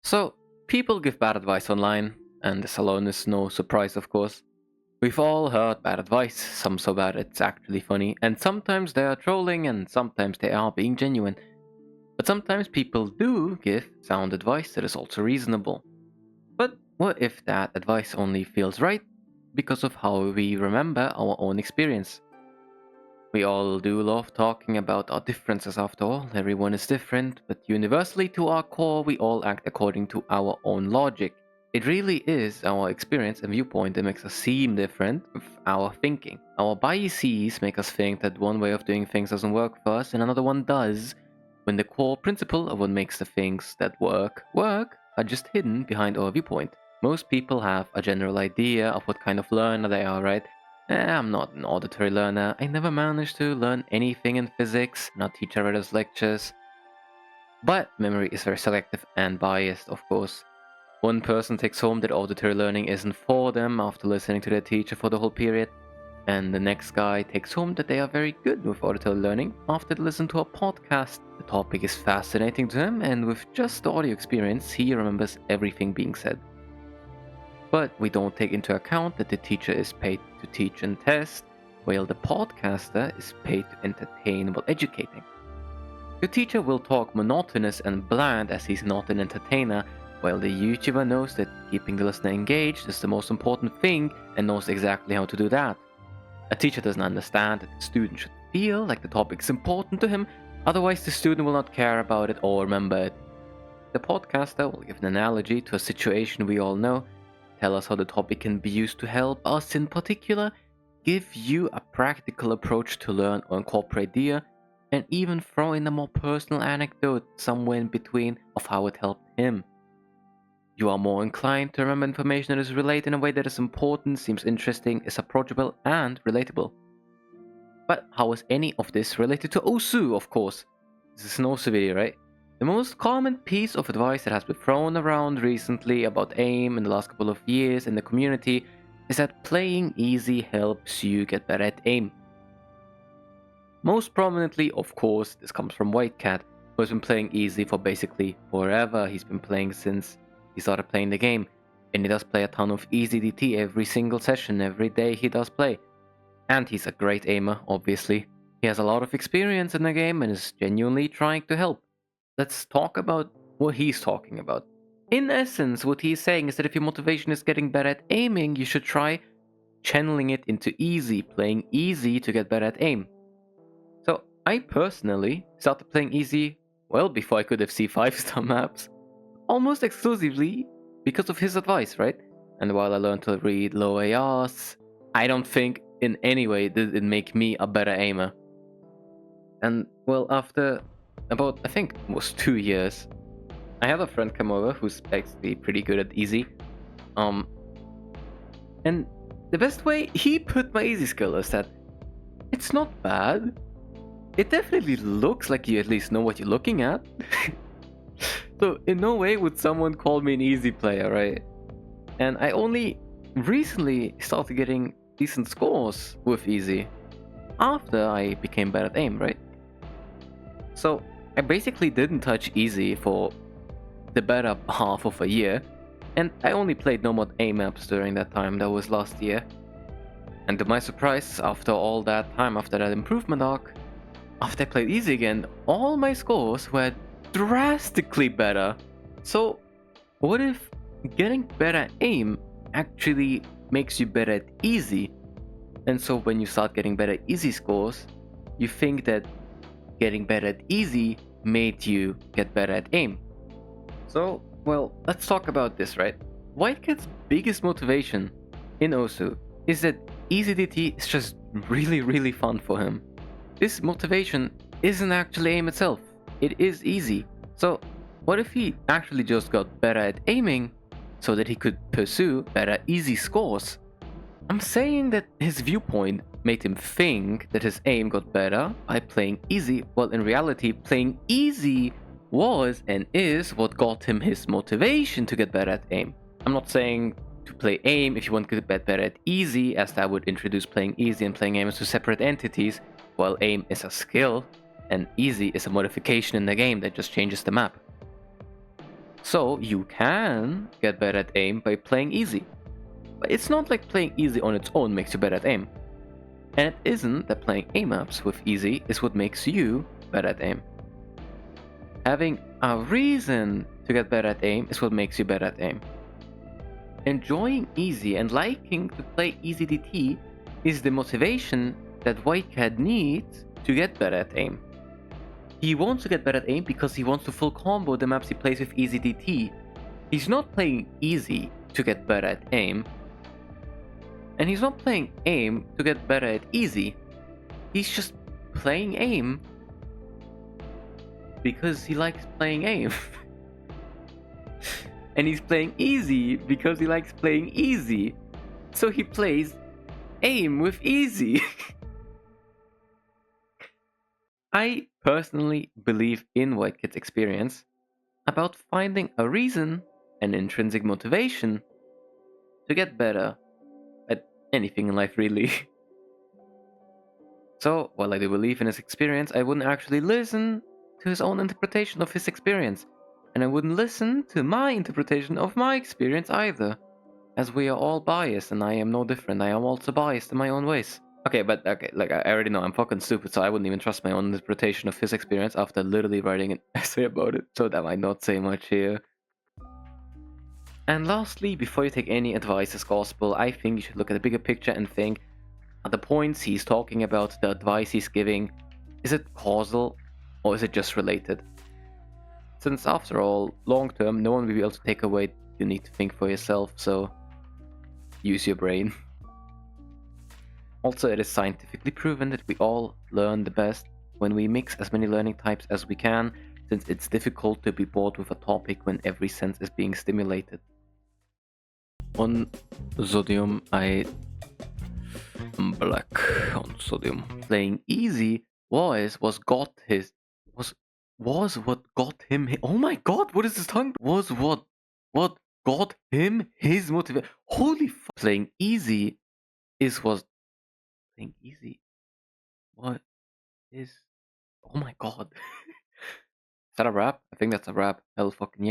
So, people give bad advice online, and this alone is no surprise, of course. We've all heard bad advice, some so bad it's actually funny, and sometimes they are trolling and sometimes they are being genuine. But sometimes people do give sound advice that is also reasonable. But what if that advice only feels right because of how we remember our own experience? We all do love talking about our differences after all, everyone is different, but universally to our core, we all act according to our own logic. It really is our experience and viewpoint that makes us seem different with our thinking. Our biases make us think that one way of doing things doesn't work for us and another one does, when the core principle of what makes the things that work are just hidden behind our viewpoint. Most people have a general idea of what kind of learner they are, right? I'm not an auditory learner. I never managed to learn anything in physics, not teacher read us lectures. But memory is very selective and biased, of course. One person takes home that auditory learning isn't for them after listening to their teacher for the whole period, and the next guy takes home that they are very good with auditory learning after they listen to a podcast. The topic is fascinating to him, and with just audio experience, he remembers everything being said. But we don't take into account that the teacher is paid to teach and test, while the podcaster is paid to entertain while educating. The teacher will talk monotonous and bland as he's not an entertainer, while the YouTuber knows that keeping the listener engaged is the most important thing and knows exactly how to do that. A teacher doesn't understand that the student should feel like the topic is important to him, otherwise the student will not care about it or remember it. The podcaster will give an analogy to a situation we all know, tell us how the topic can be used to help us in particular, give you a practical approach to learn or incorporate the and even throw in a more personal anecdote somewhere in between of how it helped him. You are more inclined to remember information that is related in a way that is important, seems interesting, is approachable, and relatable. But how is any of this related to OSU, of course? This is an OSU video, right? The most common piece of advice that has been thrown around recently about AIM in the last couple of years in the community is that playing easy helps you get better at AIM. Most prominently, of course, this comes from WhiteCat, who has been playing easy for basically forever. He's been playing since he started playing the game, and he does play a ton of easy DT every single session, every day he does play. And he's a great aimer, obviously. He has a lot of experience in the game and is genuinely trying to help. Let's talk about what he's talking about. In essence, what he's saying is that if your motivation is getting better at aiming, you should try channeling it into easy, playing easy to get better at aim. So I personally started playing easy well before I could have C5-star maps, almost exclusively because of his advice, right? And while I learned to read low ARs, I don't think in any way did it make me a better aimer. And well, after about, I think, almost 2 years, I had a friend come over who's actually pretty good at easy. And the best way he put my easy skill is that it's not bad. It definitely looks like you at least know what you're looking at. So in no way would someone call me an easy player, right? And I only recently started getting decent scores with easy after I became better at aim, right? So I basically didn't touch easy for the better half of a year, and I only played no more aim maps during that time. That was last year. And to my surprise, after all that time, after that improvement arc, after I played easy again, all my scores were drastically better. So what if getting better at aim actually makes you better at easy? And so when you start getting better at easy scores, you think that getting better at easy made you get better at aim. So, well, let's talk about this, right? WhiteCat's biggest motivation in OSU is that easy DT is just really fun for him. This motivation isn't actually aim itself, it is easy. So what if he actually just got better at aiming so that he could pursue better easy scores? I'm saying that his viewpoint made him think that his aim got better by playing easy, while in reality playing easy was and is what got him his motivation to get better at aim. I'm not saying to play aim if you want to get better at easy, as that would introduce playing easy and playing aim as two separate entities, while aim is a skill and easy is a modification in the game that just changes the map. So you can get better at aim by playing easy. But it's not like playing easy on its own makes you better at aim. And it isn't that playing aim maps with easy is what makes you better at aim. Having a reason to get better at aim is what makes you better at aim. Enjoying easy and liking to play easy DT is the motivation that WhiteCat needs to get better at aim. He wants to get better at aim because he wants to full combo the maps he plays with easy DT. He's not playing easy to get better at aim. And he's not playing aim to get better at easy. He's just playing aim because he likes playing aim. And he's playing easy because he likes playing easy. So he plays aim with easy. I personally believe in WhiteCat's experience about finding a reason and intrinsic motivation to get better at anything in life, really. So, while I do believe in his experience, I wouldn't actually listen to his own interpretation of his experience. And I wouldn't listen to my interpretation of my experience either. As we are all biased, and I am no different. I am also biased in my own ways. Okay, like I already know I'm fucking stupid, so I wouldn't even trust my own interpretation of his experience after literally writing an essay about it. So that might not say much here. And lastly, before you take any advice as gospel, I think you should look at the bigger picture and think, are the points he's talking about, the advice he's giving, is it causal or is it just related? Since after all, long term, no one will be able to take away you need to think for yourself, so use your brain. Also, it is scientifically proven that we all learn the best when we mix as many learning types as we can, since it's difficult to be bored with a topic when every sense is being stimulated. On sodium, I am black on sodium. Playing easy was what got him. Oh my god, what is this tongue? Was what got him his motivation. Holy fuck! Playing easy was playing easy. What is? Oh my god. Is that a rap? I think that's a rap. Hell fucking yeah.